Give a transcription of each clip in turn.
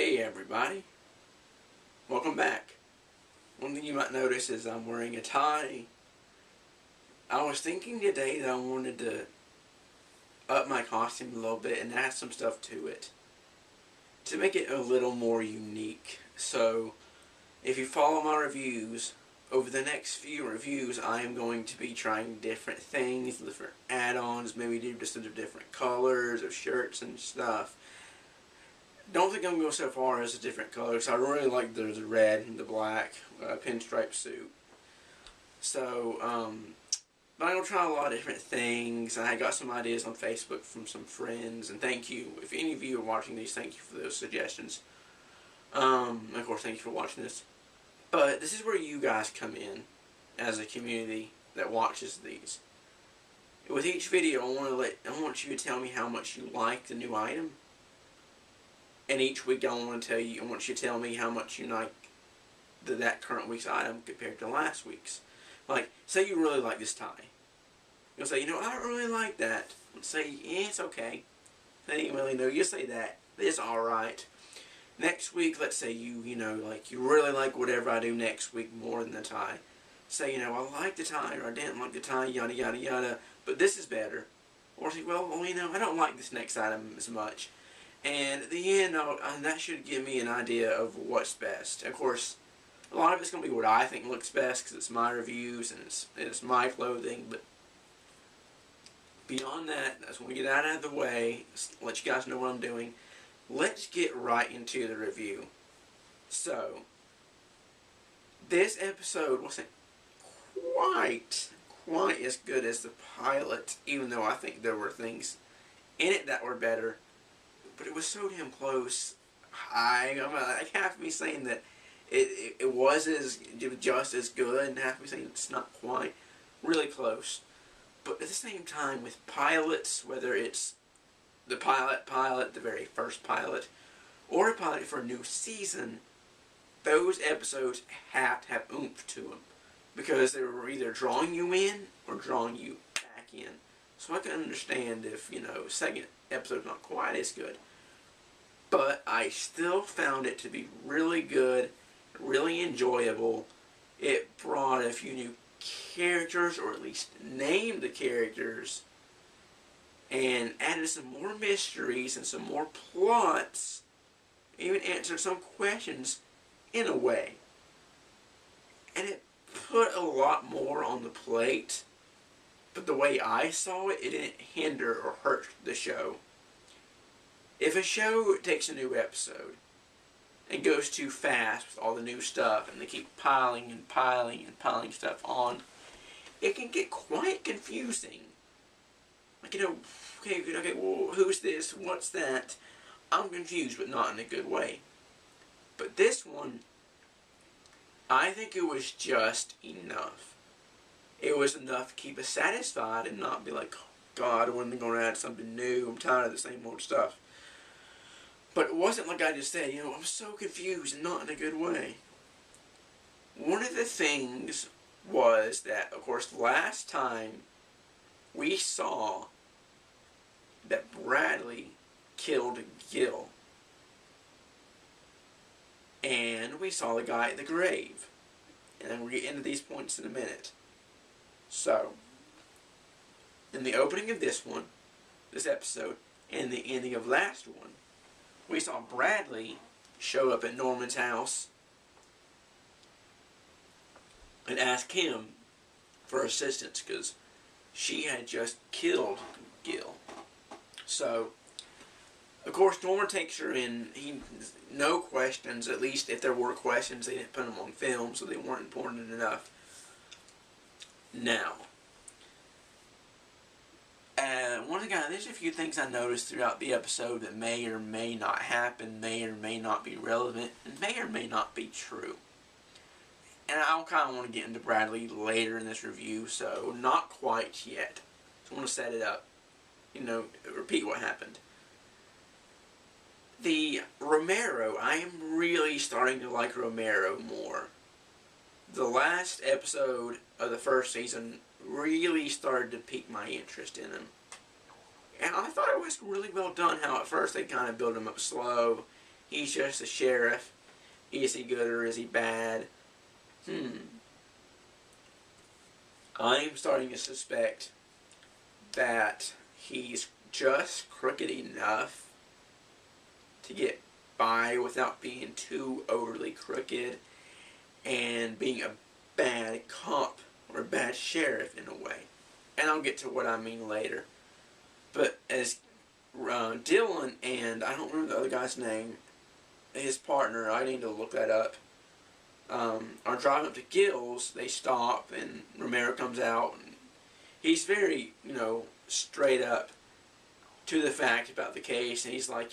Hey everybody, welcome back. One thing you might notice is I'm wearing a tie. I was thinking today that I wanted to up my costume a little bit and add some stuff to it to make it a little more unique. So if you follow my reviews, over the next few reviews I am going to be trying different things, different add-ons, maybe do just different colors of shirts and stuff. Don't think I'm going to go so far as a different color, because I really like the red and the black pinstripe suit. So, but I'm going to try a lot of different things. I got some ideas on Facebook from some friends, and thank you. If any of you are watching these, thank you for those suggestions. Of course, thank you for watching this. But this is where you guys come in as a community that watches these. With each video, I want you to tell me how much you like the new item. And each week I want you to tell me how much you like that current week's item compared to last week's. Like, say you really like this tie. You'll say, I don't really like that. Say, yeah, it's okay. I didn't really know. You say that. It's alright. Next week, let's say you really like whatever I do next week more than the tie. Say, I like the tie, or I didn't like the tie, yada, yada, yada, but this is better. Or say, well, I don't like this next item as much. And at the end, that should give me an idea of what's best. Of course, a lot of it's going to be what I think looks best, because it's my reviews and it's my clothing. But beyond that, I just want to get out of the way, let you guys know what I'm doing. Let's get right into the review. So, this episode wasn't quite as good as the pilot, even though I think there were things in it that were better. But it was so damn close. I half me saying that it was just as good, and half me saying it's not quite. Really close. But at the same time, with pilots, whether it's the pilot, the very first pilot, or a pilot for a new season, those episodes have to have oomph to them. Because they were either drawing you in or drawing you back in. So I can understand if, second episode's not quite as good. But I still found it to be really good, really enjoyable. It brought a few new characters, or at least named the characters, and added some more mysteries and some more plots, even answered some questions in a way. And it put a lot more on the plate, but the way I saw it, it didn't hinder or hurt the show. If a show takes a new episode and goes too fast with all the new stuff, and they keep piling and piling and piling stuff on, it can get quite confusing. Like, okay, well, who's this? What's that? I'm confused, but not in a good way. But this one, I think it was just enough. It was enough to keep us satisfied and not be like, oh, God, when are they going to add something new? I'm tired of the same old stuff. But it wasn't like I just said, I'm so confused and not in a good way. One of the things was that, of course, last time we saw that Bradley killed Gil. And we saw the guy at the grave. And we'll get into these points in a minute. So, in the opening of this episode, and the ending of last one, we saw Bradley show up at Norman's house and ask him for assistance, because she had just killed Gil. So, of course, Norman takes her in. No questions, at least if there were questions, they didn't put them on film, so they weren't important enough. Now, there's a few things I noticed throughout the episode that may or may not happen, may or may not be relevant, and may or may not be true. And I kind of want to get into Bradley later in this review, so not quite yet. So I want to set it up, repeat what happened. The Romero, I am really starting to like Romero more. The last episode of the first season really started to pique my interest in him. And I thought it was really well done how at first they kind of built him up slow, he's just a sheriff. Is he good or is he bad? I'm starting to suspect that he's just crooked enough to get by without being too overly crooked and being a bad cop or a bad sheriff in a way. And I'll get to what I mean later. But as Dylan and, I don't remember the other guy's name, his partner, I need to look that up, are driving up to Gil's, they stop and Romero comes out and he's very, straight up to the fact about the case, and he's like,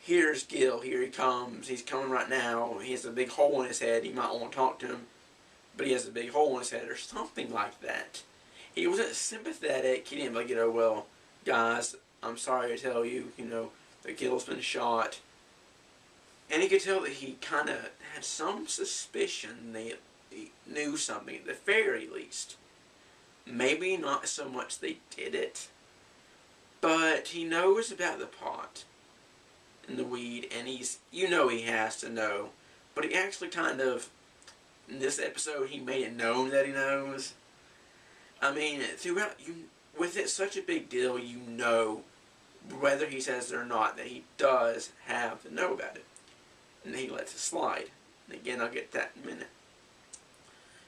here's Gil, here he comes, he's coming right now, he has a big hole in his head, you might want to talk to him, but he has a big hole in his head, or something like that. He wasn't sympathetic, he didn't like, well, guys, I'm sorry to tell you, that Gil's been shot. And you could tell that he kind of had some suspicion that he knew something, at the very least. Maybe not so much they did it, but he knows about the pot and the weed, and he has to know. But he actually kind of, in this episode, he made it known that he knows. I mean, throughout, with it such a big deal, whether he says it or not, that he does have to know about it. And he lets it slide. And again, I'll get to that in a minute.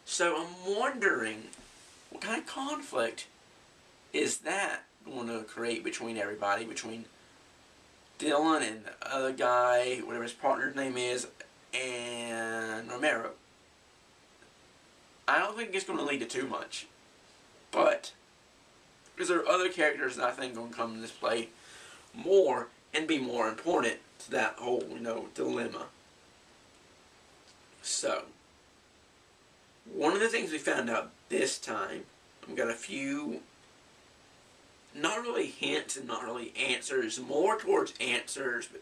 So I'm wondering, what kind of conflict is that going to create between everybody, between Dylan and the other guy, whatever his partner's name is, and Romero? I don't think it's going to lead to too much. But, because there are other characters that I think are going to come into this play more and be more important to that whole, dilemma. So, one of the things we found out this time, we got a few, not really hints and not really answers, more towards answers, but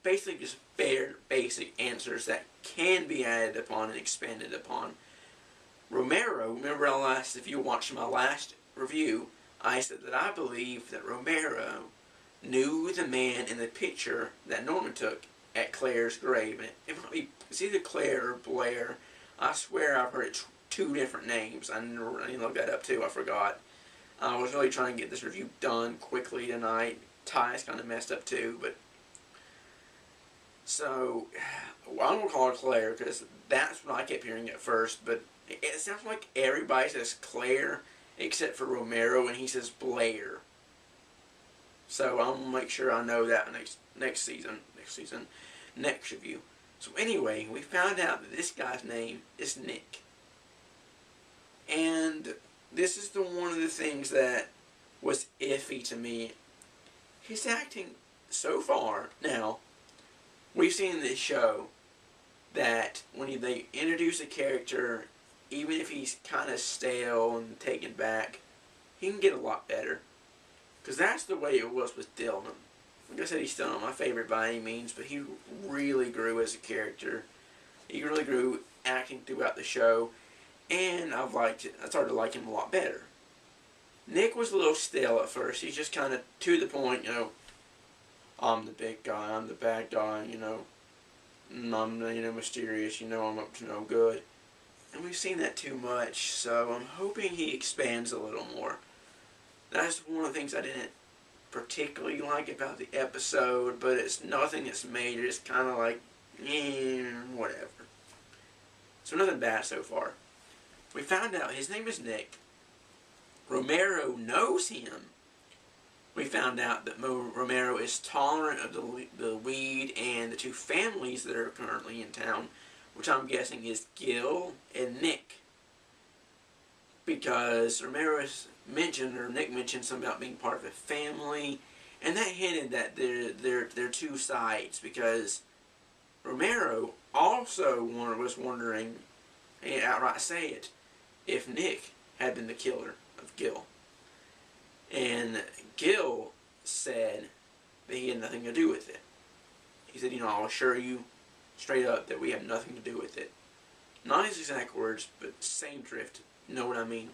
basically bare basic answers that can be added upon and expanded upon. Romero, remember if you watched my last review, I said that I believe that Romero knew the man in the picture that Norman took at Claire's grave. And it's either Claire or Blair. I swear I've heard two different names. I need to look that up too. I forgot. I was really trying to get this review done quickly tonight. Ty's kind of messed up too, but so I'm gonna call her Claire because that's what I kept hearing at first. But it sounds like everybody says Claire except for Romero, and he says Blair. So I'm gonna make sure I know that next review. So anyway, we found out that this guy's name is Nick, and this is one of the things that was iffy to me. His acting so far. Now, we've seen in this show that when they introduce a character, even if he's kind of stale and taken back, he can get a lot better. Because that's the way it was with Dylan. Like I said, he's still not my favorite by any means, but he really grew as a character. He really grew acting throughout the show, and I started to like him a lot better. Nick was a little stale at first. He's just kind of to the point, I'm the big guy, I'm the bad guy, and I'm, mysterious, I'm up to no good. And we've seen that too much, so I'm hoping he expands a little more. That's one of the things I didn't particularly like about the episode, but it's nothing that's major. It's kind of like, whatever. So nothing bad so far. We found out his name is Nick. Romero knows him. We found out that Romero is tolerant of the weed and the two families that are currently in town, which I'm guessing is Gil and Nick. Because Nick mentioned something about being part of a family, and that hinted that they're two sides, because Romero also was wondering, and outright say it, if Nick had been the killer of Gil. And Gil said that he had nothing to do with it. He said, I'll assure you straight up that we have nothing to do with it. Not his exact words, but same drift. You know what I mean?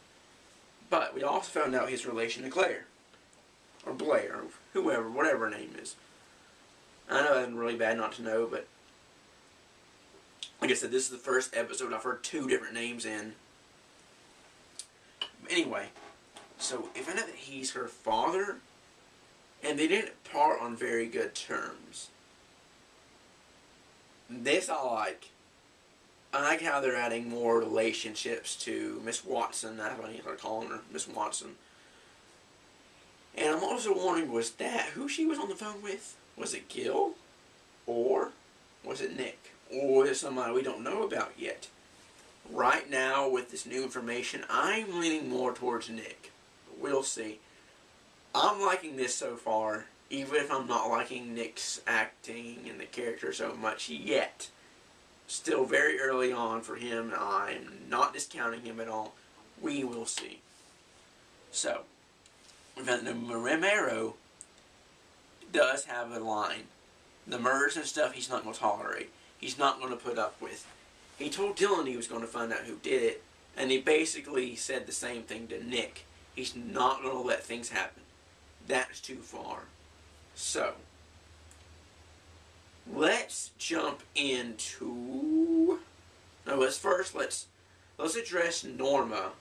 But we also found out his relation to Claire. Or Blair, or whoever, whatever her name is. I know that's really bad not to know, but like I said, this is the first episode I've heard 2 different names in. Anyway, so if I know that he's her father, and they didn't part on very good terms. This I like. I like how they're adding more relationships to Miss Watson. That's what I start calling her, Miss Watson. And I'm also wondering, was that who she was on the phone with? Was it Gil? Or was it Nick? Or was it somebody we don't know about yet? Right now, with this new information, I'm leaning more towards Nick. We'll see. I'm liking this so far, even if I'm not liking Nick's acting and the character so much yet. Still very early on for him, and I'm not discounting him at all. We will see. So, Romero does have a line. The murders and stuff he's not going to tolerate. He's not going to put up with. He told Dylan he was going to find out who did it, and he basically said the same thing to Nick. He's not going to let things happen. That's too far. So, let's jump into... No, let's address Norma.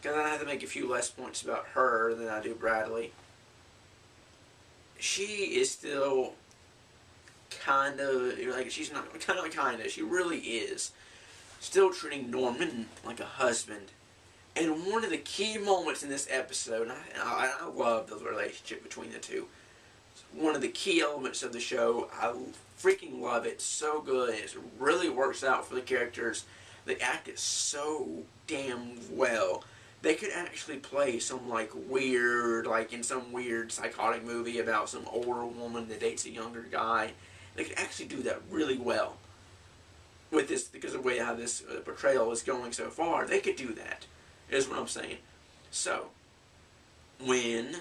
Because I have to make a few less points about her than I do Bradley. She is still kind of, like, she's not, she really is still treating Norman like a husband. And one of the key moments in this episode, and I love the relationship between the two. One of the key elements of the show, I freaking love it. So good. It really works out for the characters. They act it so damn well. They could actually play some weird, in some weird psychotic movie about some older woman that dates a younger guy. They could actually do that really well. With this, because of the way how this portrayal is going so far, they could do that. Is what I'm saying. So, when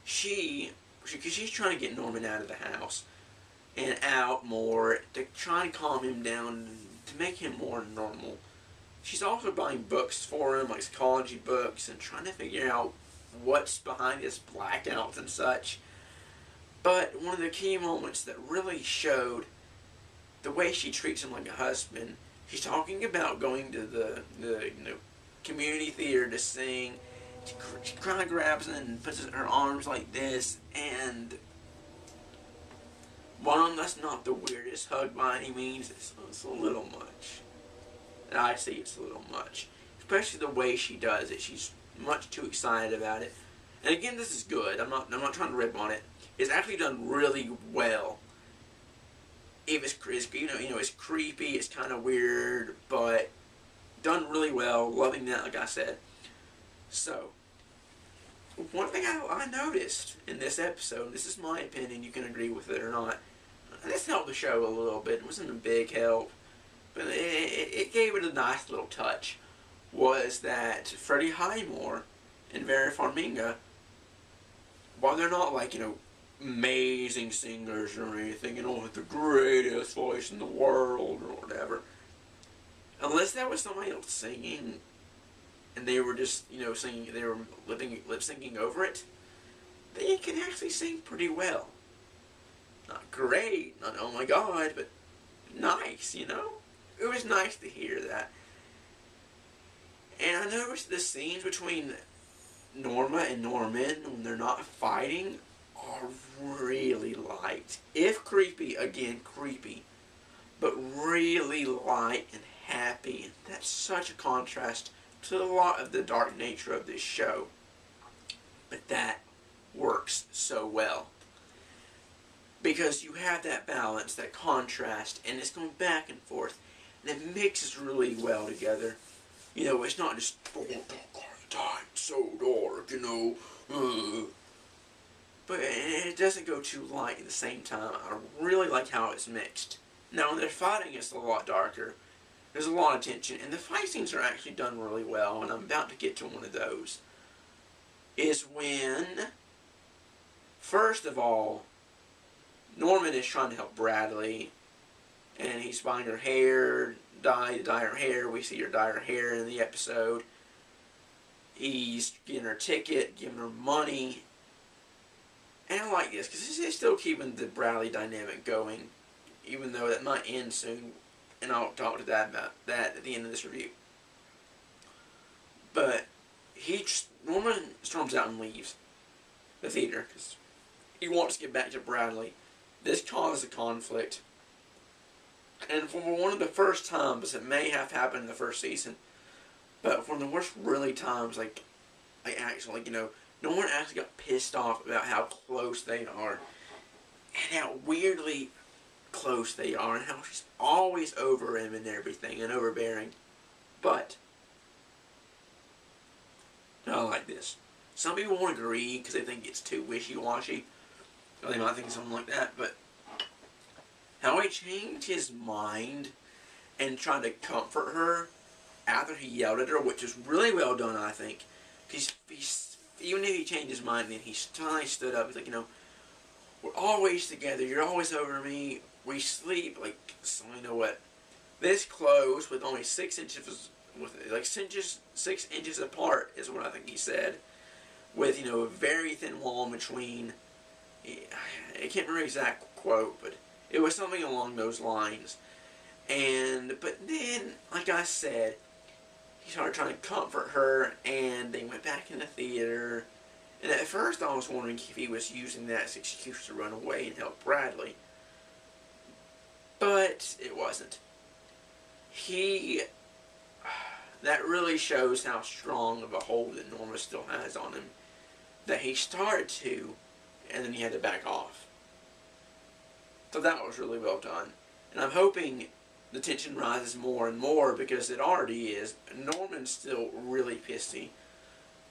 she's trying to get Norman out of the house and out more to try and calm him down, to make him more normal. She's also buying books for him, like psychology books, and trying to figure out what's behind his blackouts and such. But one of the key moments that really showed the way she treats him like a husband, she's talking about going to the community theater to sing. She kind of grabs him and puts her arms like this, and one, that's not the weirdest hug by any means. It's a little much. I see it's a little much. Especially the way she does it. She's much too excited about it. And again, this is good. I'm not trying to rip on it. It's actually done really well. If it's it's creepy, it's kind of weird, but done really well. Loving that, like I said. So, one thing I noticed in this episode, this is my opinion, you can agree with it or not, this helped the show a little bit. It wasn't a big help, but it gave it a nice little touch, was that Freddie Highmore and Vera Farmiga, while they're not amazing singers or anything, with the greatest voice in the world or whatever, unless that was somebody else singing, and they were just, singing, they were lip syncing over it, they can actually sing pretty well. Not great, not oh my god, but nice, It was nice to hear that. And I noticed the scenes between Norma and Norman, when they're not fighting, are really light. If creepy, again, creepy. But really light and happy. And that's such a contrast to a lot of the dark nature of this show. But that works so well. Because you have that balance, that contrast, and it's going back and forth. And it mixes really well together. It's not just, time, so dark, But it doesn't go too light at the same time. I really like how it's mixed. Now, when they're fighting, it's a lot darker. There's a lot of tension, and the fight scenes are actually done really well, and I'm about to get to one of those. Is when, first of all, Norman is trying to help Bradley, and he's buying her hair, dye her hair. We see her dye her hair in the episode. He's getting her ticket, giving her money, And I like this because it's still keeping the Bradley dynamic going, even though that might end soon. And I'll talk to Dad about that at the end of this review. But Norman storms out and leaves the theater because he wants to get back to Bradley. This causes a conflict. And for one of the first times, it may have happened in the first season, but for the worst really times, actually, Norman actually got pissed off about how close they are. And how weirdly close they are, and how she's always over him and everything, and overbearing. But I like this. Some people won't agree because they think it's too wishy-washy, or they might think something like that, but how he changed his mind and tried to comfort her after he yelled at her, which was really well done, I think. Because even if he changed his mind, then he finally stood up. He's like, we're always together. You're always over me. We sleep so you know what? This close with only 6 inches, with 6 inches apart is what I think he said. With a very thin wall in between. I can't remember the exact quote, but it was something along those lines. But then, like I said, he started trying to comfort her, and they went back in the theater. And at first I was wondering if he was using that as an excuse to run away and help Bradley. But it wasn't. That really shows how strong of a hold that Norma still has on him. That he started to, and then he had to back off. So that was really well done. And I'm hoping the tension rises more and more, because it already is. Norman's still really pissy.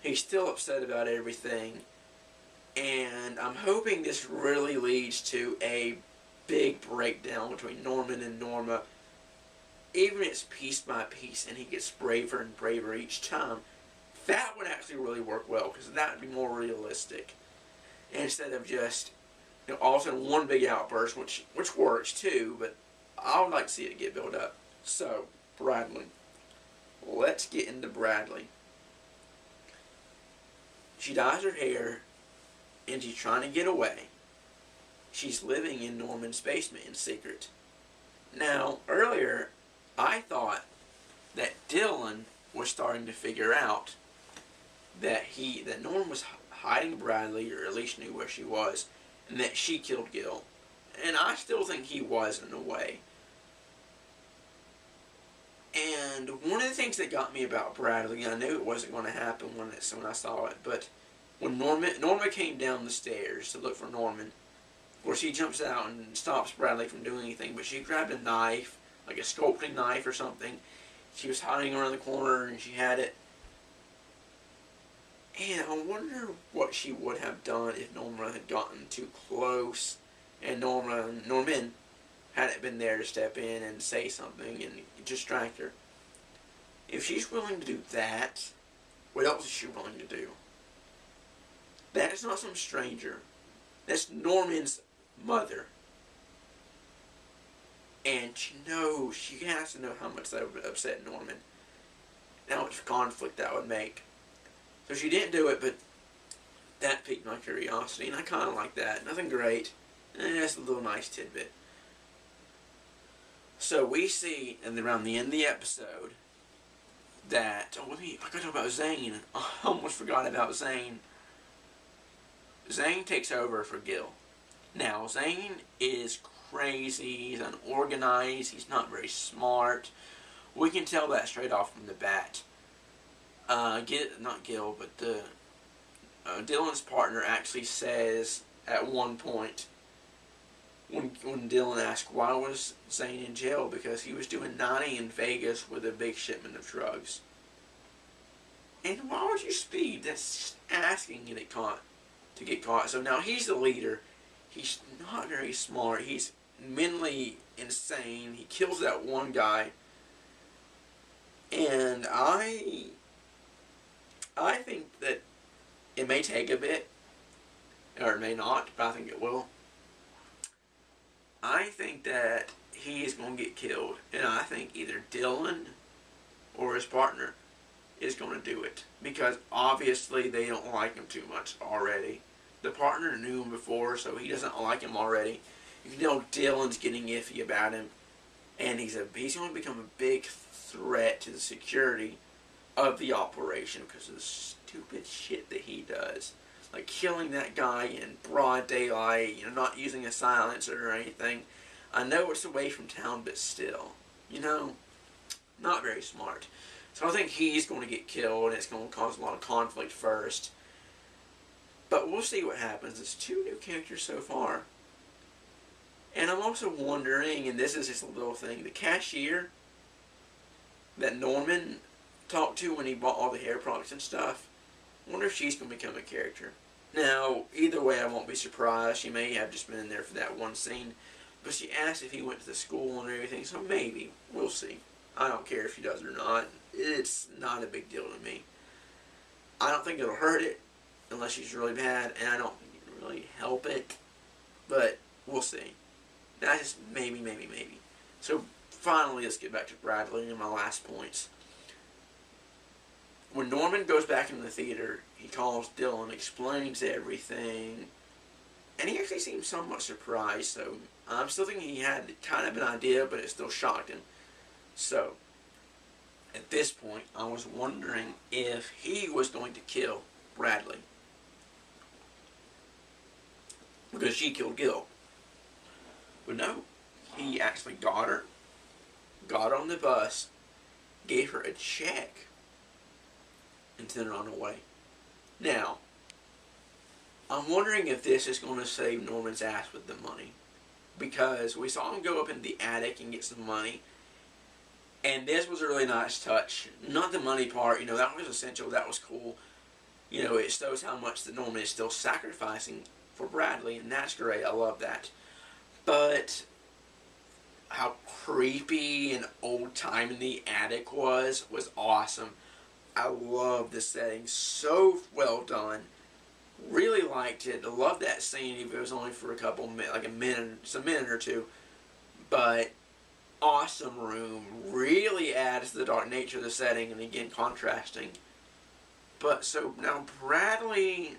He's still upset about everything. And I'm hoping this really leads to a big breakdown between Norman and Norma. Even if it's piece by piece and he gets braver and braver each time. That would actually really work well, because that would be more realistic. Instead of just, all of a sudden one big outburst, which works too, but I would like to see it get built up. So, Bradley. Let's get into Bradley. She dyes her hair, and she's trying to get away. She's living in Norman's basement in secret. Now, earlier, I thought that Dylan was starting to figure out that Norman was hiding Bradley, or at least knew where she was, and that she killed Gil. And I still think he was, in a way. And one of the things that got me about Bradley, I knew it wasn't going to happen when I saw it, but when Norma came down the stairs to look for Norman, of course he jumps out and stops Bradley from doing anything, but she grabbed a knife, like a sculpting knife or something. She was hiding around the corner and she had it. And I wonder what she would have done if Norma had gotten too close and Norman hadn't been there to step in and say something and distract her. If she's willing to do that, what else is she willing to do? That is not some stranger. That's Norman's mother. And she has to know how much that would upset Norman. And how much conflict that would make. So she didn't do it, but that piqued my curiosity, and I kind of like that. Nothing great. That's a little nice tidbit. So we see, around the end of the episode, that, I gotta talk about Zane. I almost forgot about Zane. Zane takes over for Gil. Now, Zane is crazy, he's unorganized, he's not very smart. We can tell that straight off from the bat. Not Gil, but Dylan's partner actually says at one point, when Dylan asked why was Zane in jail, because he was doing 90 in Vegas with a big shipment of drugs. And why would you speed? That's just asking to get caught. So now he's the leader. He's not very smart. He's mentally insane. He kills that one guy. And I think that it may take a bit, or it may not, but I think it will. I think that he is going to get killed, and I think either Dylan or his partner is going to do it, because obviously they don't like him too much already. the partner knew him before, so he doesn't like him already. You know Dylan's getting iffy about him, and he's going to become a big threat to the security of the operation because of the stupid shit that he does. Like killing that guy in broad daylight, not using a silencer or anything. I know it's away from town, but still, not very smart. So I think he's going to get killed, and it's going to cause a lot of conflict first. But we'll see what happens. There's 2 new characters so far. And I'm also wondering, and this is just a little thing, the cashier that Norman talked to when he bought all the hair products and stuff, I wonder if she's going to become a character. Now, either way, I won't be surprised. She may have just been in there for that one scene. But she asked if he went to the school and everything, so maybe. We'll see. I don't care if she does or not. It's not a big deal to me. I don't think it'll hurt it unless she's really bad, and I don't think it can really help it. But we'll see. That's just maybe. So finally, let's get back to Bradley and my last points. When Norman goes back into the theater, he calls Dylan, explains everything, and he actually seems somewhat surprised, so I'm still thinking he had kind of an idea, but it still shocked him. So, at this point, I was wondering if he was going to kill Bradley. Because she killed Gil. But no, he actually got her on the bus, gave her a check, and sent her on her way. Now, I'm wondering if this is going to save Norman's ass with the money. Because we saw him go up in the attic and get some money. And this was a really nice touch. Not the money part, that was essential, that was cool. It shows how much that Norman is still sacrificing for Bradley, and that's great, I love that. But how creepy and old-time in the attic was awesome. I love the setting, so well done. Really liked it. I love that scene, if it was only for a couple minutes, like a minute or two. But awesome room, really adds to the dark nature of the setting, and again contrasting. But so now Bradley,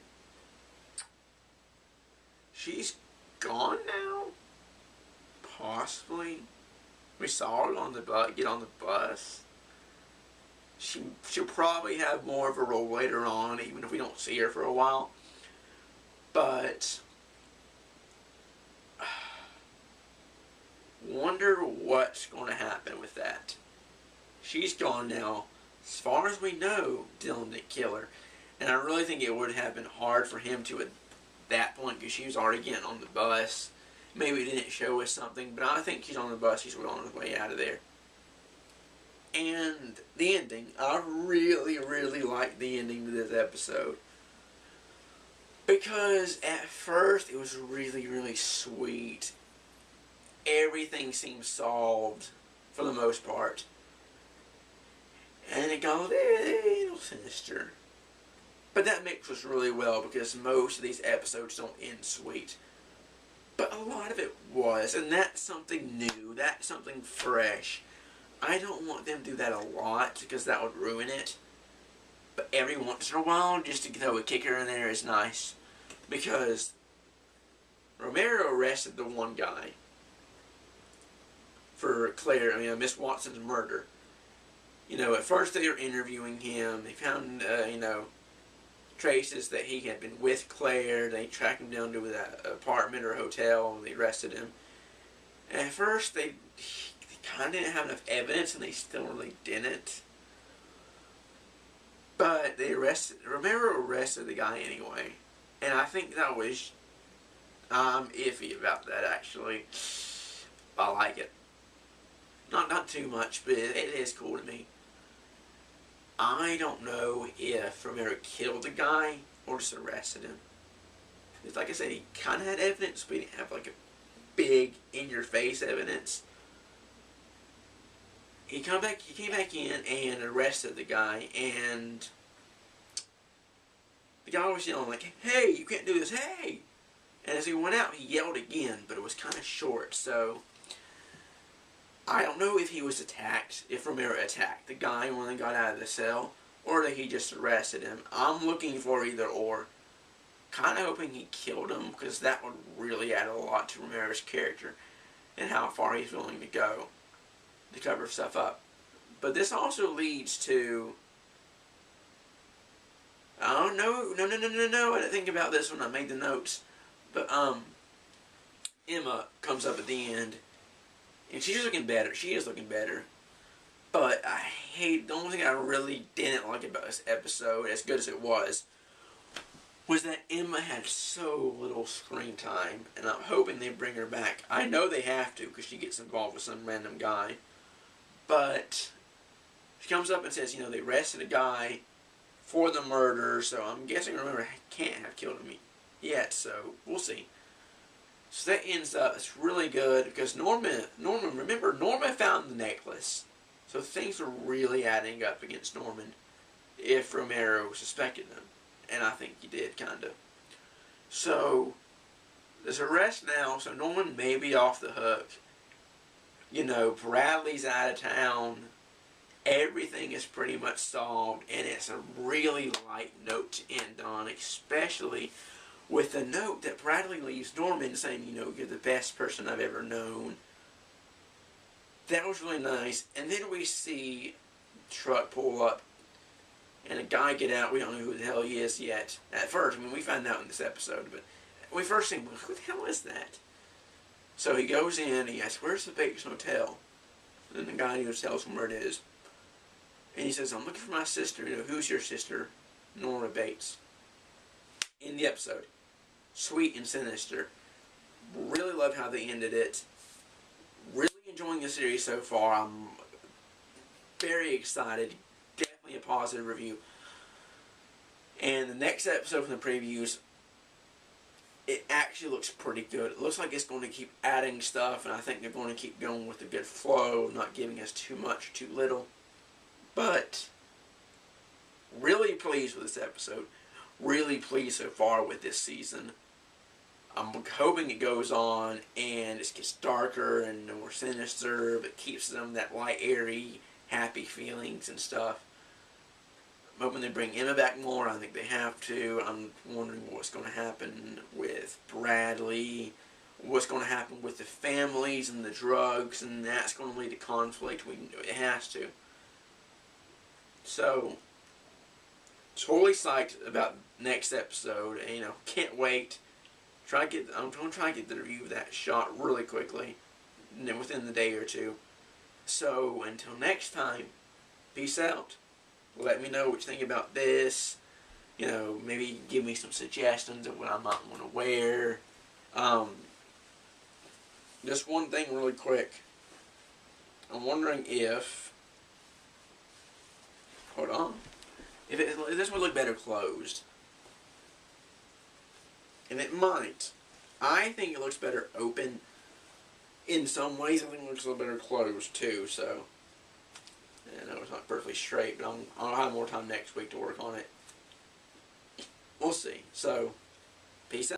she's gone now, possibly. We saw her on the get on the bus. She'll probably have more of a role later on, even if we don't see her for a while. But wonder what's going to happen with that. She's gone now. As far as we know, Dylan didn't kill her. And I really think it would have been hard for him to at that point, because she was already getting on the bus. Maybe it didn't show us something, but I think she's on the bus. She's well on his way out of there. And the ending. I really liked the ending to this episode. Because at first it was really sweet. Everything seemed solved for the most part. And it got a little sinister. But that mixed us really well, because most of these episodes don't end sweet. But a lot of it was, and that's something new, that's something fresh. I don't want them to do that a lot, because that would ruin it. But every once in a while, just to throw a kicker in there is nice. Because Romero arrested the one guy for Miss Watson's murder. At first they were interviewing him. They found, traces that he had been with Claire. They tracked him down to that apartment or hotel, and they arrested him. And at first they kind of didn't have enough evidence, and they still really didn't. But Romero arrested the guy anyway. And I think that was, I'm iffy about that, actually. I like it. Not too much, but it is cool to me. I don't know if Romero killed the guy or just arrested him. It's like I said, he kind of had evidence, but he didn't have like a big in-your-face evidence. He came back in and arrested the guy, and the guy was yelling like, "Hey, you can't do this, hey!" And as he went out, he yelled again, but it was kind of short, so I don't know if he was attacked, if Romero attacked the guy when he got out of the cell, or that he just arrested him. I'm looking for either or. kind of hoping he killed him, because that would really add a lot to Romero's character and how far he's willing to go to cover stuff up. But this also leads to... Oh, no, I didn't think about this when I made the notes. But, Emma comes up at the end, and she's looking better. She is looking better. But the only thing I really didn't like about this episode, as good as it was that Emma had so little screen time, and I'm hoping they bring her back. I know they have to, because she gets involved with some random guy. But she comes up and says, you know, they arrested a guy for the murder, so I'm guessing Romero can't have killed him yet, so we'll see. So that ends up, it's really good, because remember, Norman found the necklace. So things are really adding up against Norman if Romero suspected them. And I think he did, kind of. So, there's arrest now, so Norman may be off the hook. You know, Bradley's out of town. Everything is pretty much solved, and it's a really light note to end on, especially with the note that Bradley leaves Norman saying, you know, you're the best person I've ever known. That was really nice. And then we see the truck pull up and a guy get out. We don't know who the hell he is yet. At first, I mean, we find out in this episode, but we first think, well, who the hell is that? So he goes in, he asks, where's the Bates Motel? And the guy tells him where it is. And he says, I'm looking for my sister. You know, who's your sister? Nora Bates. In the episode. Sweet and sinister. Really love how they ended it. Really enjoying the series so far. I'm very excited. Definitely a positive review. And the next episode from the previews, it actually looks pretty good. It looks like it's going to keep adding stuff, and I think they're going to keep going with a good flow, not giving us too much, too little. But really pleased with this episode. Really pleased so far with this season. I'm hoping it goes on and it gets darker and more sinister, but keeps them that light, airy, happy feelings and stuff. I'm hoping they bring Emma back more. I think they have to. I'm wondering what's going to happen with Bradley, what's going to happen with the families and the drugs, and that's going to lead to conflict. It has to. So, totally psyched about next episode. And, you know, can't wait. I'm going to try to get the review of that shot really quickly, within the day or two. So, until next time, peace out. Let me know what you think about this. You know, maybe give me some suggestions of what I might want to wear. Just one thing really quick. I'm wondering if... Hold on. If this would look better closed. And it might. I think it looks better open in some ways. I think it looks a little better closed too, so... I know it's not perfectly straight, but I'll have more time next week to work on it. We'll see. So, peace out.